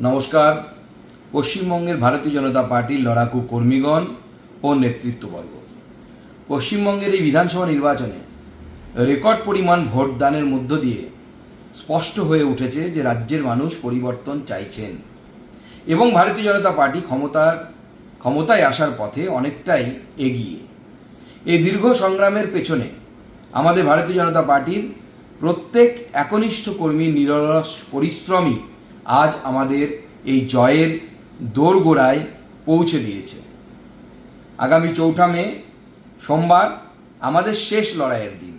নমস্কার। পশ্চিমবঙ্গের ভারতীয় জনতা পার্টির লড়াকু কর্মীগণ ও নেতৃত্ববর্গ, পশ্চিমবঙ্গের এই বিধানসভা নির্বাচনে রেকর্ড পরিমাণ ভোটদানের মধ্য দিয়ে স্পষ্ট হয়ে উঠেছে যে রাজ্যের মানুষ পরিবর্তন চাইছেন এবং ভারতীয় জনতা পার্টি ক্ষমতায় আসার পথে অনেকটাই এগিয়ে। এই দীর্ঘ সংগ্রামের পেছনে আমাদের ভারতীয় জনতা পার্টির প্রত্যেক একনিষ্ঠ কর্মীর নিরলস পরিশ্রমই আজ আমাদের এই জয়ের দোরগোড়ায় পৌঁছে দিয়েছে। আগামী 4 মে সোমবার আমাদের শেষ লড়াইয়ের দিন,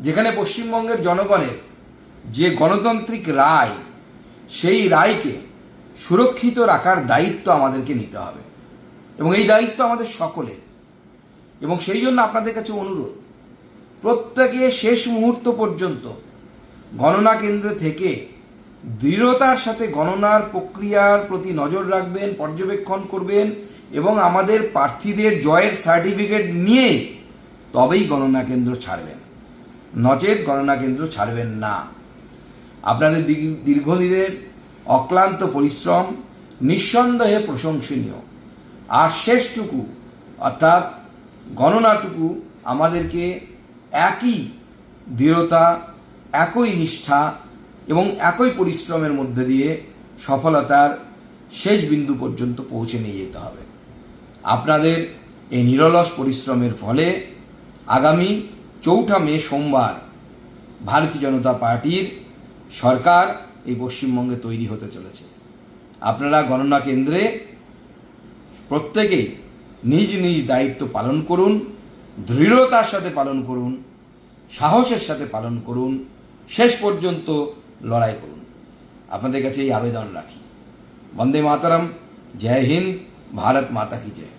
যেখানে পশ্চিমবঙ্গের জনগণের যে গণতান্ত্রিক রায়, সেই রায়কে সুরক্ষিত রাখার দায়িত্ব আমাদেরকে নিতে হবে এবং এই দায়িত্ব আমাদের সকলের। এবং সেই জন্য আপনাদের কাছে অনুরোধ, প্রত্যেকে শেষ মুহূর্ত পর্যন্ত গণনা কেন্দ্রে থেকে দৃঢ়তার সাথে গণনার প্রক্রিয়ার প্রতি নজর রাখবেন, পর্যবেক্ষণ করবেন এবং আমাদের প্রার্থীদের জয়ের সার্টিফিকেট নিয়ে তবেই গণনা কেন্দ্র ছাড়বেন, নচেত গণনা কেন্দ্র ছাড়বেন না। আপনাদের দীর্ঘদিনের অক্লান্ত পরিশ্রম নিঃসন্দেহে প্রশংসনীয়, আর শেষটুকু অর্থাৎ গণনাটুকু আমাদেরকে একই দৃঢ়তা, একই নিষ্ঠা এবং একই পরিশ্রমের মধ্যে দিয়ে সফলতার শেষ বিন্দু পর্যন্ত পৌঁছে নিয়ে যেতে হবে। আপনাদের এই নিরলস পরিশ্রমের ফলে আগামী 4 মে সোমবার ভারতীয় জনতা পার্টির সরকার এই পশ্চিমবঙ্গে তৈরি হতে চলেছে। আপনারা গণনা কেন্দ্রে প্রত্যেকেই নিজ নিজ দায়িত্ব পালন করুন, দৃঢ়তার সাথে পালন করুন, সাহসের সাথে পালন করুন, শেষ পর্যন্ত লড়াই করুন। আপনাদের কাছে এই আবেদন রাখি। বন্দে মাতরম, জয় হিন্দ, ভারত মাতা কি জয়।